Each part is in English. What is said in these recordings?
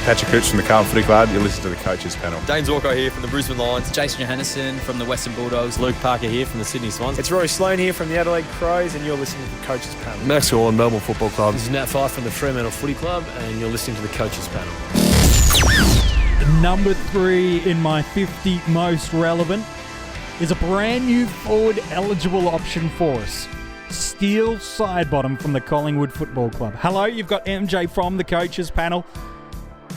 Patrick Cooch from the Carlton Footy Club. You listen to the Coaches Panel. Dane Zorko here from the Brisbane Lions. Jason Johannesson from the Western Bulldogs. Luke Parker here from the Sydney Swans. It's Rory Sloane here from the Adelaide Crows, and you're listening to the Coaches Panel. Max Gorn, Melbourne Football Club. This is Nat Fyfe from the Fremantle Footy Club, and you're listening to the Coaches Panel. Number 3 in my 50 most relevant is a brand new forward eligible option for us. Steele Sidebottom from the Collingwood Football Club. Hello, you've got MJ from the Coaches Panel.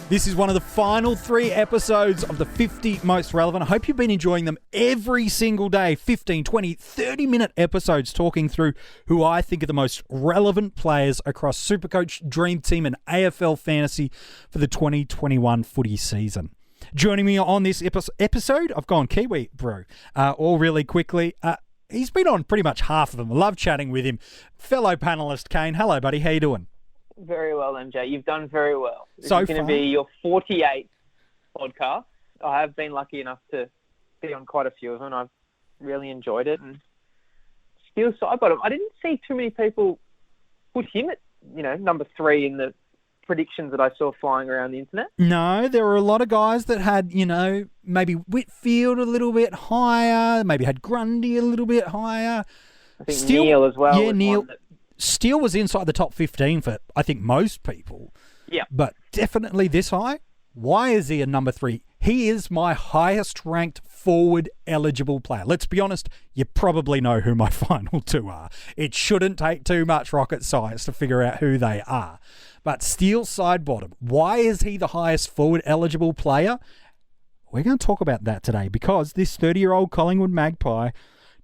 This is one of the final 3 episodes of the 50 most relevant. I hope you've been enjoying them every single day. 15, 20, 30-minute episodes talking through who I think are the most relevant players across SuperCoach, DreamTeam and AFL Fantasy for the 2021 footy season. Joining me on this episode, I've gone Kiwi, bro, all really quickly. He's been on pretty much half of them. I love chatting with him. Fellow panellist Kane. Hello, buddy. How you doing? Very well, MJ. You've done very well. This So is going to be your 48th podcast. I have been lucky enough to be on quite a few of them. I've really enjoyed it. And Steele Sidebottom, I didn't see too many people put him at, number 3 in the predictions that I saw flying around the internet. No, there were a lot of guys that had, maybe Whitfield a little bit higher, maybe had Grundy a little bit higher. I think Neil as well. Yeah, Neil. Steele was inside the top 15 for, I think, most people. Yeah. But definitely this high. Why is he a number 3? He is my highest ranked forward eligible player. Let's be honest, you probably know who my final 2 are. It shouldn't take too much rocket science to figure out who they are. But Steele Sidebottom, why is he the highest forward eligible player? We're going to talk about that today because this 30-year-old Collingwood Magpie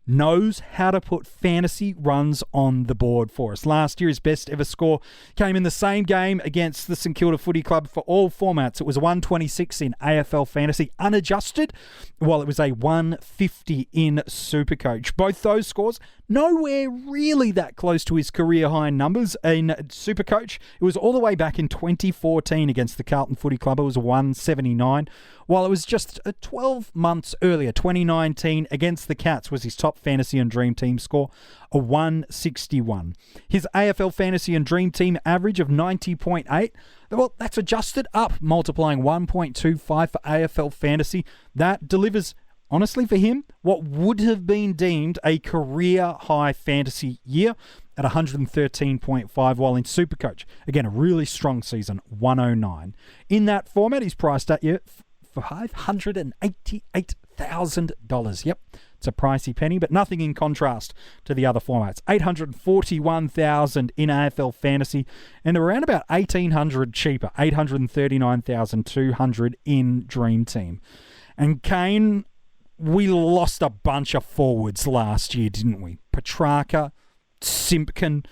knows how to put fantasy runs on the board for us. Last year, his best ever score came in the same game against the St Kilda Footy Club for all formats. It was 126 in AFL Fantasy unadjusted, while it was a 150 in SuperCoach. Both those scores nowhere really that close to his career high numbers in SuperCoach. It was all the way back in 2014 against the Carlton Footy Club. It was 179, while it was just 12 months earlier, 2019, against the Cats was his top fantasy and dream team score, a 161. His AFL fantasy and dream team average of 90.8, well, that's adjusted up, multiplying 1.25 for AFL fantasy. That delivers, honestly for him, what would have been deemed a career-high fantasy year at 113.5, while in SuperCoach, again, a really strong season, 109. In that format, he's priced at you for $588,000. Yep, it's a pricey penny, but nothing in contrast to the other formats. $841,000 in AFL Fantasy, and around about $1,800 cheaper, $839,200 in Dream Team. And Kane, we lost a bunch of forwards last year, didn't we? Petrarca, Simpkin,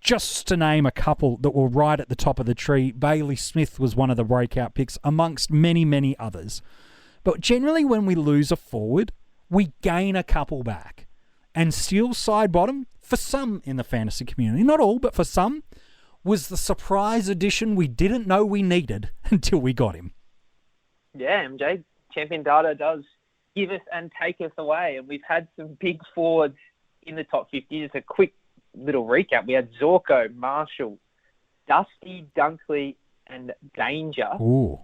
just to name a couple that were right at the top of the tree. Bailey Smith was one of the breakout picks amongst many, many others. But generally when we lose a forward, we gain a couple back. And Steele Sidebottom, for some in the fantasy community, not all, but for some, was the surprise addition we didn't know we needed until we got him. Yeah, MJ, Champion Data does give us and take us away. And we've had some big forwards in the top 50. Just a quick little recap. We had Zorko, Marshall, Dusty, Dunkley, and Danger. Ooh.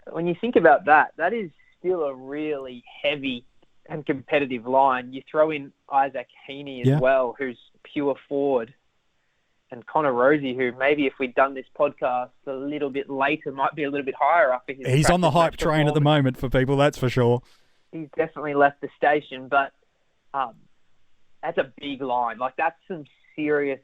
When you think about that, that is still a really heavy and competitive line. You throw in Isaac Heaney as well, who's pure forward, and Connor Rosie, who maybe if we'd done this podcast a little bit later might be a little bit higher up. He's on the hype train at the moment for people, that's for sure. He's definitely left the station, but that's a big line. Like, that's some serious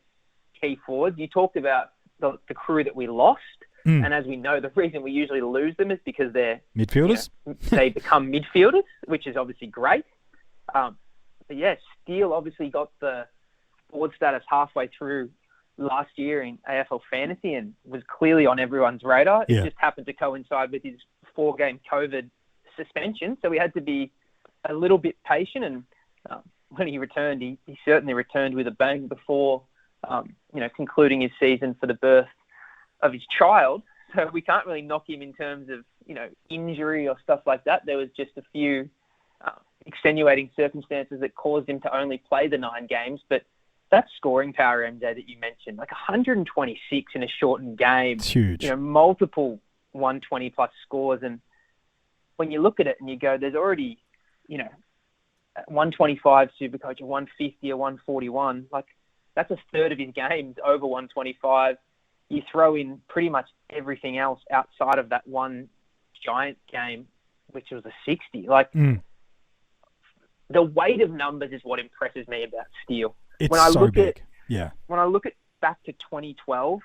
key forwards. You talked about the crew that we lost, and as we know, the reason we usually lose them is because they're midfielders. They become midfielders, which is obviously great. But yeah, Steele obviously got the forward status halfway through last year in AFL Fantasy and was clearly on everyone's radar. It just happened to coincide with his 4-game COVID suspension, so we had to be a little bit patient. And when he returned, he certainly returned with a bang before, concluding his season for the birth of his child. So we can't really knock him in terms of, injury or stuff like that. There was just a few extenuating circumstances that caused him to only play the 9 games. But that scoring power, MJ, that you mentioned, like 126 in a shortened game. It's huge. Multiple 120 plus scores. And when you look at it and you go, there's already, 125 SuperCoach, a 150, a 141. Like, that's a third of his games over 125. You throw in pretty much everything else outside of that one giant game, which was a 60. Like, the weight of numbers is what impresses me about Steele. It's when I so look big. When I look at back to 2012,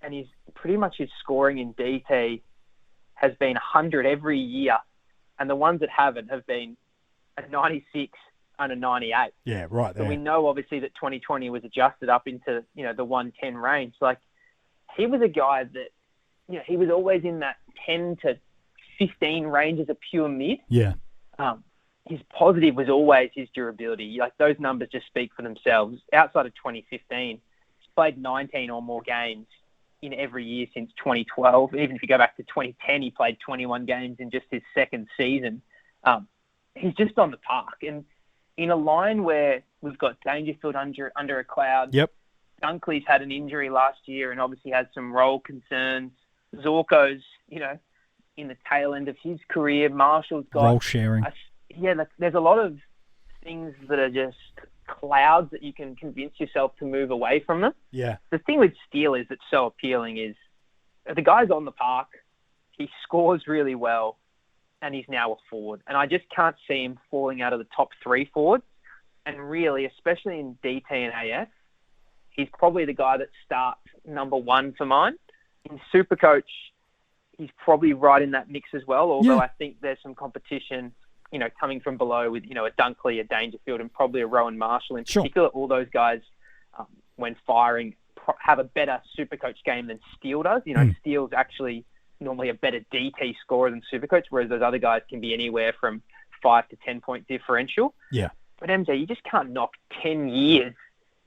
and his scoring in DT has been 100 every year, and the ones that haven't have been a 96 and a 98. Yeah, right there. So we know obviously that 2020 was adjusted up into the 110 range. Like, he was a guy that he was always in that 10 to 15 range as a pure mid. Yeah. His positive was always his durability. Like, those numbers just speak for themselves. Outside of 2015, he's played 19 or more games in every year since 2012. Even if you go back to 2010, he played 21 games in just his second season. He's just on the park. And in a line where we've got Dangerfield under a cloud, yep. Dunkley's had an injury last year and obviously had some role concerns. Zorko's, in the tail end of his career. Marshall's got role sharing. There's a lot of things that are just clouds that you can convince yourself to move away from them. Yeah. The thing with Steele is that's so appealing is the guy's on the park, he scores really well, and he's now a forward. And I just can't see him falling out of the top 3 forwards. And really, especially in DT and AF, he's probably the guy that starts number 1 for mine. In SuperCoach, he's probably right in that mix as well, although I think there's some competition coming from below with, a Dunkley, a Dangerfield, and probably a Rowan Marshall in particular. All those guys, when firing, have a better SuperCoach game than Steele does. Steele's actually normally a better DT scorer than SuperCoach, whereas those other guys can be anywhere from 5 to 10 point differential. Yeah. But MJ, you just can't knock 10 years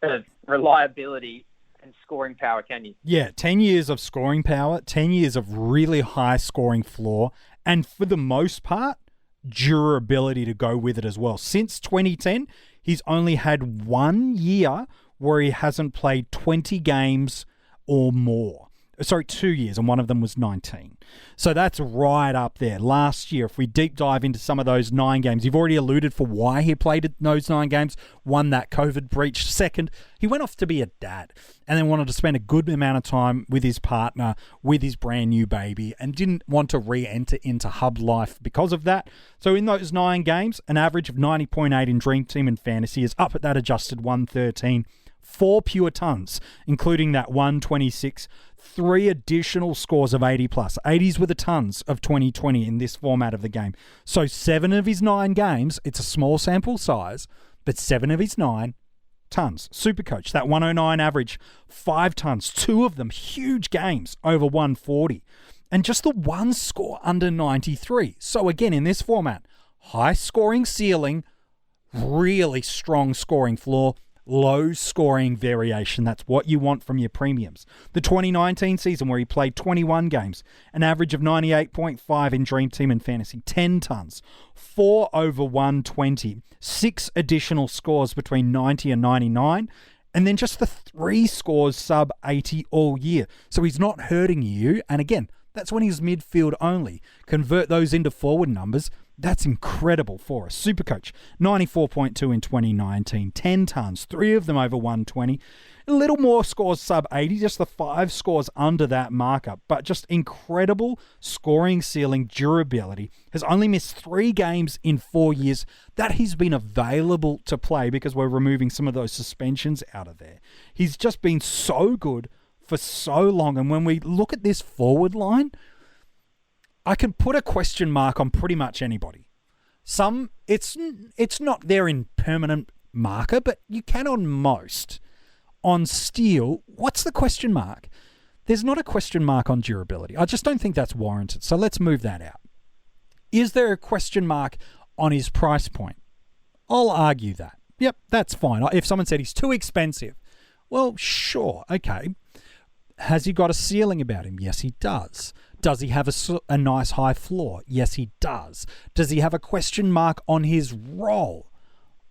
of reliability and scoring power, can you? Yeah, 10 years of scoring power, 10 years of really high scoring floor, and for the most part, durability to go with it as well. Since 2010, he's only had 1 year where he hasn't played 20 games or more. Sorry, 2 years, and one of them was 19. So that's right up there. Last year, if we deep dive into some of those 9 games, you've already alluded for why he played those 9 games. One, that COVID breach. Second, he went off to be a dad and then wanted to spend a good amount of time with his partner, with his brand new baby, and didn't want to re-enter into hub life because of that. So in those 9 games, an average of 90.8 in Dream Team and Fantasy is up at that adjusted 113. 4 pure tons, including that 126, 3 additional scores of 80 plus. 80s were the tons of 2020 in this format of the game. So 7 of his 9 games, it's a small sample size, but 7 of his 9 tons. SuperCoach, that 109 average, 5 tons, 2 of them huge games over 140. And just the 1 score under 93. So again, in this format, high scoring ceiling, really strong scoring floor, low scoring variation. That's what you want from your premiums. The 2019 season where he played 21 games, an average of 98.5 in Dream Team and Fantasy, 10 tons, 4 over 120, 6 additional scores between 90 and 99, and then just the 3 scores sub 80 all year. So he's not hurting you. And again, that's when he's midfield only. Convert those into forward numbers. That's incredible for us. SuperCoach, 94.2 in 2019, 10 tons, 3 of them over 120. A little more scores sub 80, just the 5 scores under that markup, but just incredible scoring ceiling durability. Has only missed 3 games in 4 years that he's been available to play because we're removing some of those suspensions out of there. He's just been so good for so long. And when we look at this forward line, I can put a question mark on pretty much anybody. Some, it's not there in permanent marker, but you can on most. On Steele, what's the question mark? There's not a question mark on durability. I just don't think that's warranted. So let's move that out. Is there a question mark on his price point? I'll argue that. Yep, that's fine. If someone said he's too expensive, well, sure, okay. Has he got a ceiling about him? Yes, he does. Does he have a nice high floor? Yes, he does. Does he have a question mark on his role?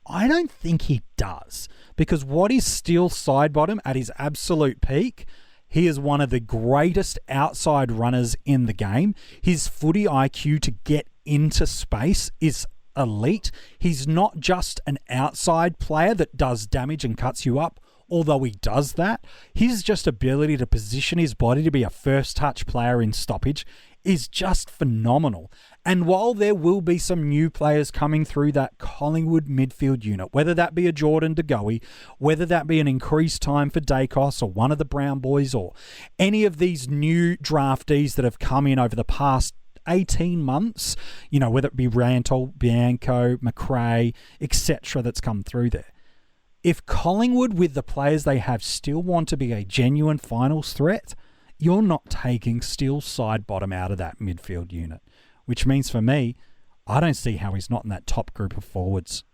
I don't think he does. Because what is Steele Sidebottom at his absolute peak? He is one of the greatest outside runners in the game. His footy IQ to get into space is elite. He's not just an outside player that does damage and cuts you up, although he does that. His just ability to position his body to be a first touch player in stoppage is just phenomenal. And while there will be some new players coming through that Collingwood midfield unit, whether that be a Jordan De Goey, whether that be an increased time for Dacos or one of the Brown boys or any of these new draftees that have come in over the past 18 months, whether it be Rantoul, Bianco, McRae, etc. that's come through there. If Collingwood, with the players they have, still want to be a genuine finals threat, you're not taking Steele Sidebottom out of that midfield unit, which means for me, I don't see how he's not in that top group of forwards.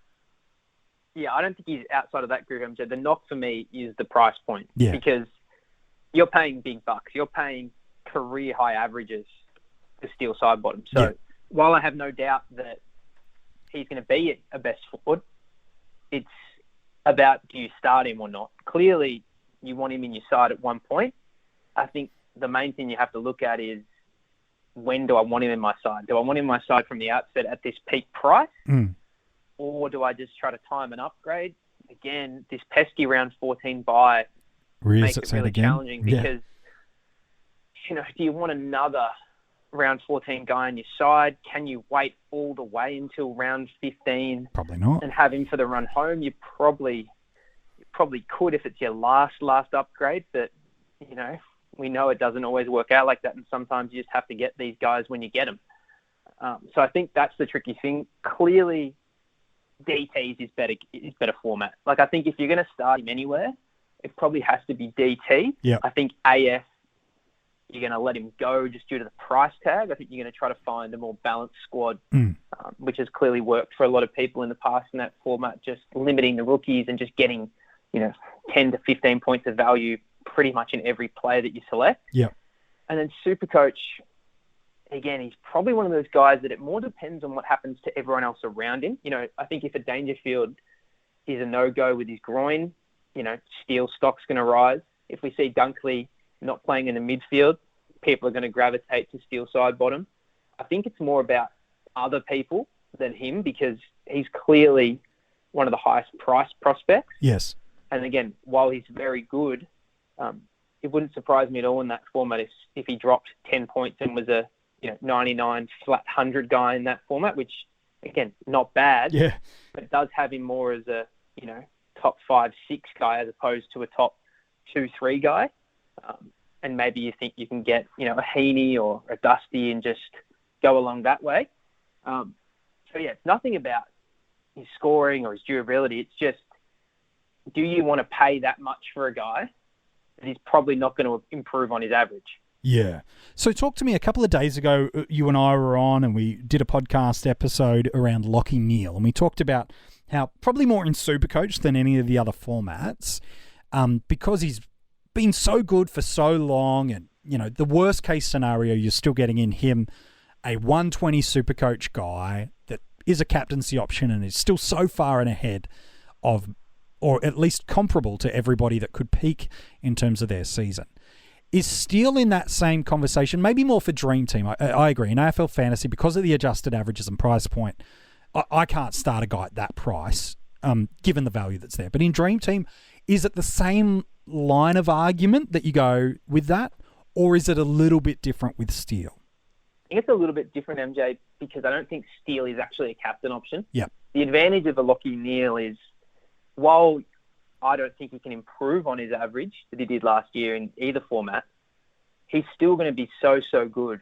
Yeah, I don't think he's outside of that group, MJ. The knock for me is the price point. Yeah. Because you're paying big bucks. You're paying career high averages to Steele Sidebottom. So while I have no doubt that he's going to be a best forward, it's about do you start him or not. Clearly, you want him in your side at one point. I think the main thing you have to look at is when do I want him in my side? Do I want him in my side from the outset at this peak price? Or do I just try to time an upgrade? Again, this pesky round 14 buy makes it really challenging because, do you want another round 14 guy on your side? Can you wait all the way until round 15? Probably not. And have him for the run home? You probably could if it's your last upgrade, but, we know it doesn't always work out like that, and sometimes you just have to get these guys when you get them. So I think that's the tricky thing. Clearly, DTs is better format. Like, I think if you're going to start him anywhere, it probably has to be DT. Yeah. I think AF, you're going to let him go just due to the price tag. I think you're going to try to find a more balanced squad, which has clearly worked for a lot of people in the past in that format, just limiting the rookies and just getting, 10 to 15 points of value pretty much in every player that you select. Yeah. And then SuperCoach, again, he's probably one of those guys that it more depends on what happens to everyone else around him. I think if a Dangerfield is a no-go with his groin, Steele stock's going to rise. If we see Dunkley not playing in the midfield, people are going to gravitate to Steele Sidebottom. I think it's more about other people than him because he's clearly one of the highest priced prospects. Yes. And again, while he's very good, it wouldn't surprise me at all in that format if he dropped 10 points and was a 99 flat 100 guy in that format, which, again, not bad. Yeah. But does have him more as a, top 5-6 guy as opposed to a top 2-3 guy. And maybe you think you can get, a Heaney or a Dusty and just go along that way. It's nothing about his scoring or his durability. It's just, do you want to pay that much for a guy that he's probably not going to improve on his average? Yeah. So talk to me. A couple of days ago, you and I were on and we did a podcast episode around Lachie Neale, and we talked about how probably more in SuperCoach than any of the other formats, because he's been so good for so long, and the worst case scenario, you're still getting in him a 120 SuperCoach guy that is a captaincy option and is still so far and ahead of, or at least comparable to everybody that could peak in terms of their season. Is Steele in that same conversation, maybe more for DreamTeam? I agree. In AFL Fantasy, because of the adjusted averages and price point, I can't start a guy at that price, given the value that's there. But in DreamTeam, is it the same line of argument that you go with that, or is it a little bit different with Steele? I think it's a little bit different, MJ, because I don't think Steele is actually a captain option. Yeah. The advantage of a Lachie Neale is, while I don't think he can improve on his average that he did last year in either format, he's still going to be so good,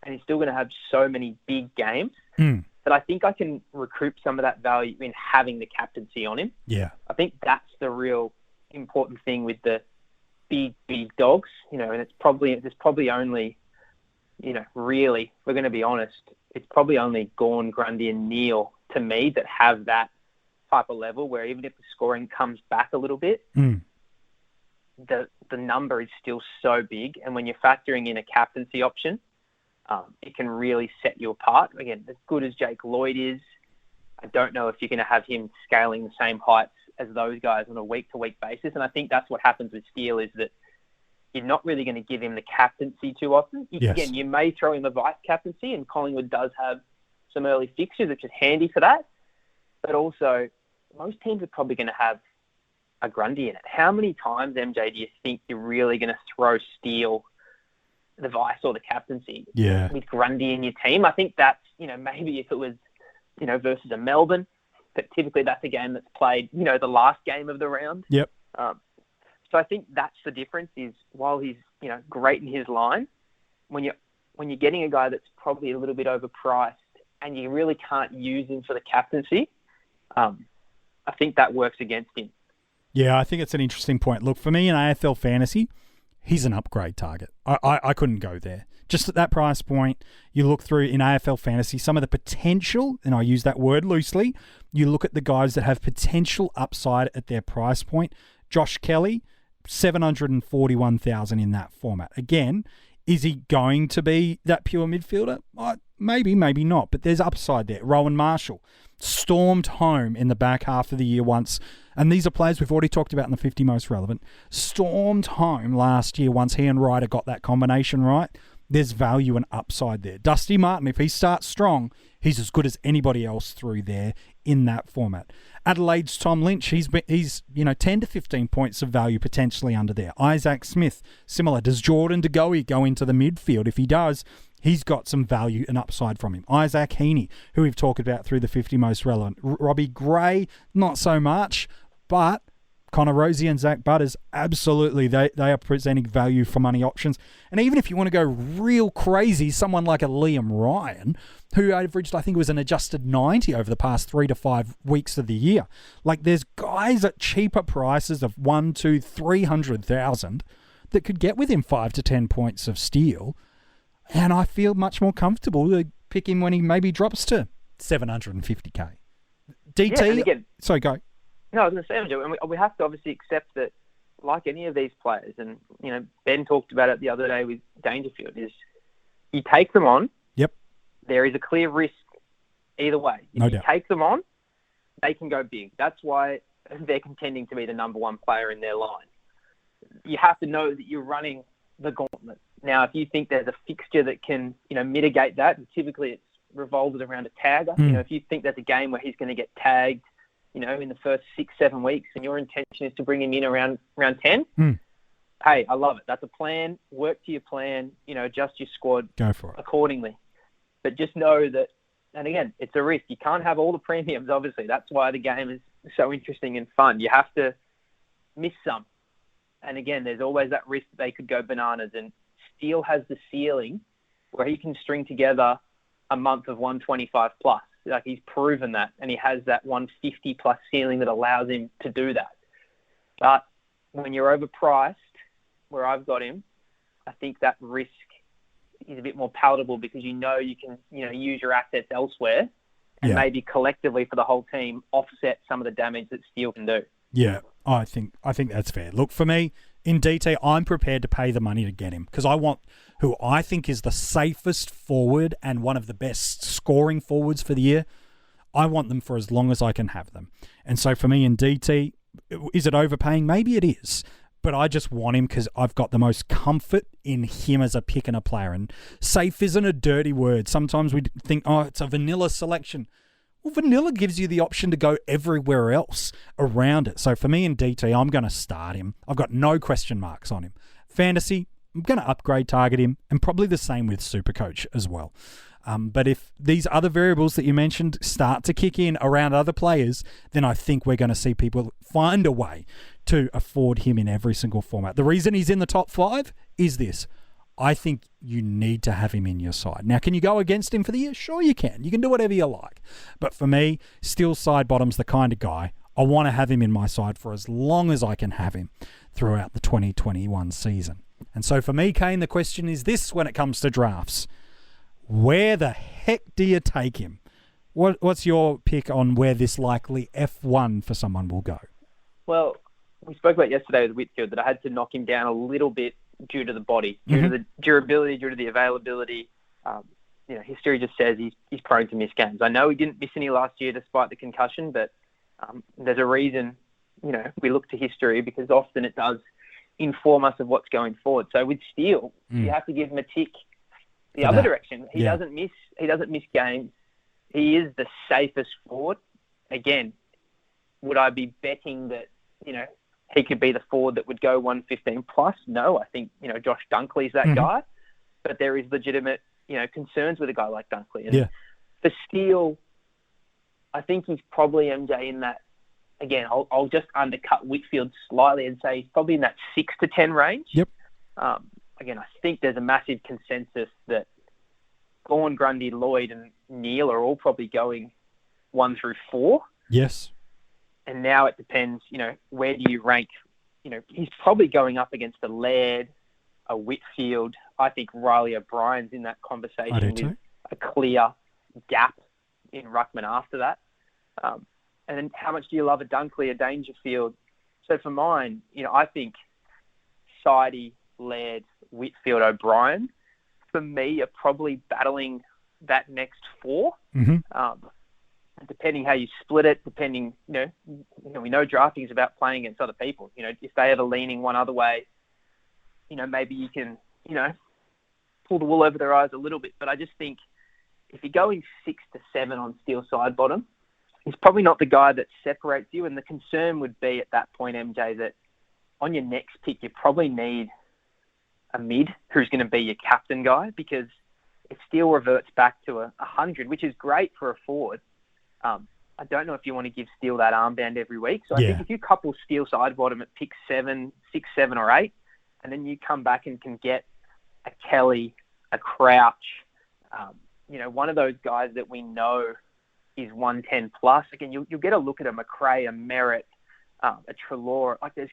and he's still going to have so many big games that I think I can recoup some of that value in having the captaincy on him. Yeah. I think that's the real important thing with the big dogs, and there's probably only, really, we're going to be honest, it's probably only Gawn, Grundy and Neale to me that have that type of level where even if the scoring comes back a little bit, the number is still so big. And when you're factoring in a captaincy option, it can really set you apart. Again, as good as Jake Lloyd is, I don't know if you're going to have him scaling the same heights as those guys on a week-to-week basis. And I think that's what happens with Steele, is that you're not really going to give him the captaincy too often. Yes. Again, you may throw him a vice captaincy, and Collingwood does have some early fixtures, which is handy for that. But also, most teams are probably going to have a Grundy in it. How many times, MJ, do you think you're really going to throw Steele the vice or the captaincy with Grundy in your team? I think that's, maybe if it was, versus a Melbourne, but typically that's a game that's played, the last game of the round. Yep. So I think that's the difference is while he's, great in his line, when you're getting a guy that's probably a little bit overpriced and you really can't use him for the captaincy, I think that works against him. Yeah, I think it's an interesting point. Look, for me in AFL Fantasy, he's an upgrade target. I couldn't go there. Just at that price point, you look through in AFL Fantasy, some of the potential, and I use that word loosely, you look at the guys that have potential upside at their price point. Josh Kelly, 741,000 in that format. Again, is he going to be that pure midfielder? Maybe, maybe not, but there's upside there. Rowan Marshall stormed home in the back half of the year once, and these are players we've already talked about in the 50 most relevant, stormed home last year once he and Ryder got that combination right. There's value and upside there. Dusty Martin, if he starts strong, he's as good as anybody else through there in that format. Adelaide's Tom Lynch, he's 10 to 15 points of value potentially under there. Isaac Smith, similar. Does Jordan De Goey go into the midfield? If he does, he's got some value and upside from him. Isaac Heaney, who we've talked about through the 50 most relevant. Robbie Gray, not so much, but Connor Rosie and Zach Butters, absolutely, they are presenting value for money options. And even if you want to go real crazy, someone like a Liam Ryan, who averaged, I think it was an adjusted 90 over the past 3 to 5 weeks of the year. Like, there's guys at cheaper prices of 100,000 to 300,000 that could get within 5 to 10 points of steal. And I feel much more comfortable to pick him when he maybe drops to 750k. DT, yeah, and again, sorry, go. No, I was going to say, and we have to obviously accept that, like any of these players, and Ben talked about it the other day with Dangerfield, is you take them on. Yep. There is a clear risk either way. If you take them on, they can go big. That's why they're contending to be the number one player in their line. You have to know that you're running the gauntlet. Now, if you think there's a fixture that can, mitigate that, and typically it's revolved around a tagger. If you think there's a game where he's going to get tagged, in the first 6-7 weeks, and your intention is to bring him in around 10, hey, I love it. That's a plan. Work to your plan. Adjust your squad Go for it accordingly. But just know that, and again, it's a risk. You can't have all the premiums, obviously. That's why the game is so interesting and fun. You have to miss some. And again, there's always that risk that they could go bananas. And Steele has the ceiling where he can string together a month of 125 plus. Like, he's proven that, and he has that 150 plus ceiling that allows him to do that. But when you're overpriced, where I've got him, I think that risk is a bit more palatable because you can use your assets elsewhere and maybe collectively for the whole team offset some of the damage that Steele can do. Yeah, I think that's fair. Look, for me, in DT, I'm prepared to pay the money to get him because I want who I think is the safest forward and one of the best scoring forwards for the year. I want them for as long as I can have them. And so for me in DT, is it overpaying? Maybe it is. But I just want him because I've got the most comfort in him as a pick and a player. And safe isn't a dirty word. Sometimes we think, it's a vanilla selection. Well, vanilla gives you the option to go everywhere else around it. So for me in DT, I'm going to start him. I've got no question marks on him. Fantasy, I'm going to upgrade target him, and probably the same with SuperCoach as well. But if these other variables that you mentioned start to kick in around other players, then I think we're going to see people find a way to afford him in every single format. The reason he's in the top 5 is this. I think you need to have him in your side. Now, can you go against him for the year? Sure you can. You can do whatever you like. But for me, Steele Sidebottom's the kind of guy I want to have him in my side for as long as I can have him throughout the 2021 season. And so for me, Kane, the question is this when it comes to drafts. Where the heck do you take him? What's your pick on where this likely F1 for someone will go? Well, we spoke about yesterday with Whitfield that I had to knock him down a little bit due to the body, due to the durability, due to the availability. History just says he's prone to miss games. I know he didn't miss any last year despite the concussion, but there's a reason, we look to history because often it does inform us of what's going forward. So with Steele, you have to give him a tick the other direction. He doesn't miss games. He is the safest forward. Again, would I be betting that, he could be the forward that would go 115 plus? No, I think, Josh Dunkley's that guy. But there is legitimate, concerns with a guy like Dunkley. And for Steele, I think he's probably MJ in that. Again, I'll just undercut Whitfield slightly and say he's probably in that 6 to 10 range. Yep. Again, I think there's a massive consensus that Gawn, Grundy, Lloyd, and Neil are all probably going 1 through 4. Yes. And now it depends, where do you rank? He's probably going up against a Laird, a Whitfield. I think Riley O'Brien's in that conversation with a clear gap in ruckman after that. And then how much do you love a Dunkley, a Dangerfield? So for mine, I think Sidey, Laird, Whitfield, O'Brien, for me, are probably battling that next 4. Depending how you split it, we know drafting is about playing against other people. If they have a leaning one other way, maybe you can, pull the wool over their eyes a little bit. But I just think if you're going 6 to 7 on Steele Sidebottom, he's probably not the guy that separates you. And the concern would be at that point, MJ, that on your next pick, you probably need a mid who's going to be your captain guy, because if Steele reverts back to 100, which is great for a forward, I don't know if you want to give Steele that armband every week. So I think if you couple Steele Sidebottom at pick 7, 6, 7, or 8, and then you come back and can get a Kelly, a Crouch, one of those guys that we know is 110 plus. Again, you'll get a look at a McRae, a Merritt, a Treloar. Like there's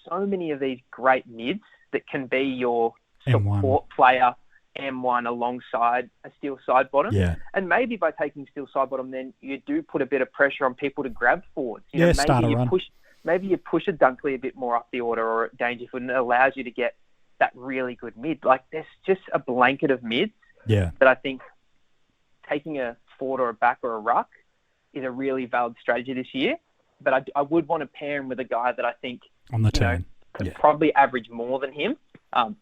so many of these great mids that can be your support player, M1 alongside a Steele Sidebottom. Yeah. And maybe by taking Steele Sidebottom, then you do put a bit of pressure on people to grab forwards. Start a run. Maybe you push a Dunkley a bit more up the order, or Dangerfield, and it allows you to get that really good mid. Like there's just a blanket of mids that I think taking a forward or a back or a ruck is a really valid strategy this year. But I would want to pair him with a guy that I think on the turn could probably average more than him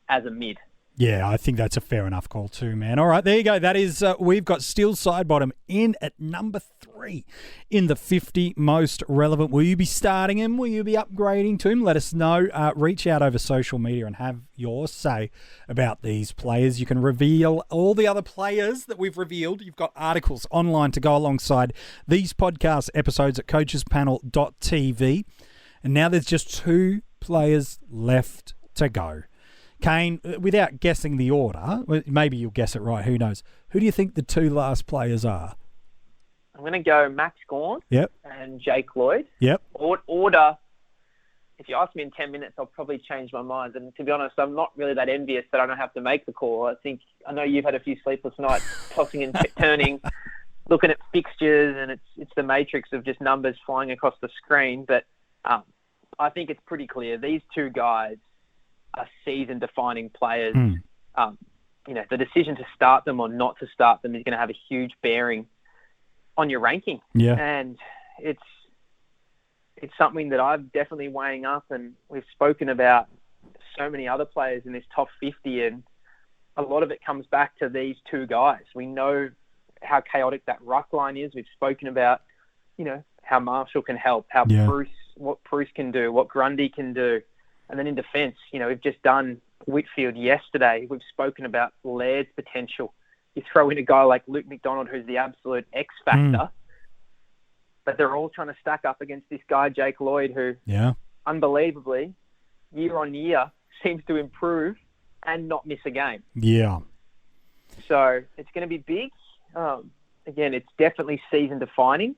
as a mid. Yeah, I think that's a fair enough call too, man. All right, there you go. That is, we've got Steele Sidebottom in at number 3 in the 50 most relevant. Will you be starting him? Will you be upgrading to him? Let us know. Reach out over social media and have your say about these players. You can reveal all the other players that we've revealed. You've got articles online to go alongside these podcast episodes at coachespanel.tv. And now there's just 2 players left to go. Kane, without guessing the order, maybe you'll guess it right, who knows? Who do you think the 2 last players are? I'm going to go Max Gawn and Jake Lloyd. Yep. Order, if you ask me in 10 minutes, I'll probably change my mind. And to be honest, I'm not really that envious that I don't have to make the call. I know you've had a few sleepless nights tossing and turning, looking at fixtures, and it's the matrix of just numbers flying across the screen. But I think it's pretty clear. These 2 guys are season-defining players. The decision to start them or not to start them is going to have a huge bearing on your ranking. Yeah. And it's something that I'm definitely weighing up, and we've spoken about so many other players in this top 50, and a lot of it comes back to these 2 guys. We know how chaotic that ruck line is. We've spoken about, how Marshall can help, what Bruce can do, what Grundy can do. And then in defence, we've just done Whitfield yesterday. We've spoken about Laird's potential. You throw in a guy like Luke McDonald, who's the absolute X factor, but they're all trying to stack up against this guy, Jake Lloyd, who unbelievably, year on year, seems to improve and not miss a game. Yeah. So it's going to be big. Again, it's definitely season defining,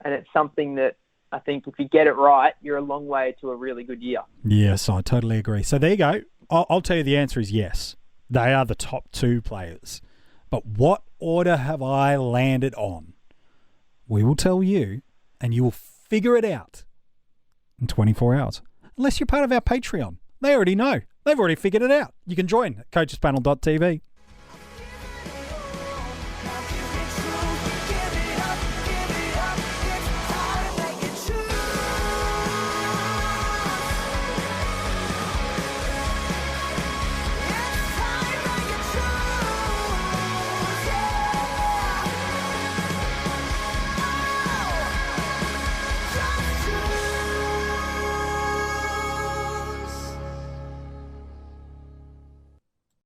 and it's something that I think if you get it right, you're a long way to a really good year. Yes, I totally agree. So there you go. I'll tell you the answer is yes. They are the top 2 players. But what order have I landed on? We will tell you, and you will figure it out in 24 hours. Unless you're part of our Patreon. They already know. They've already figured it out. You can join at coachespanel.tv.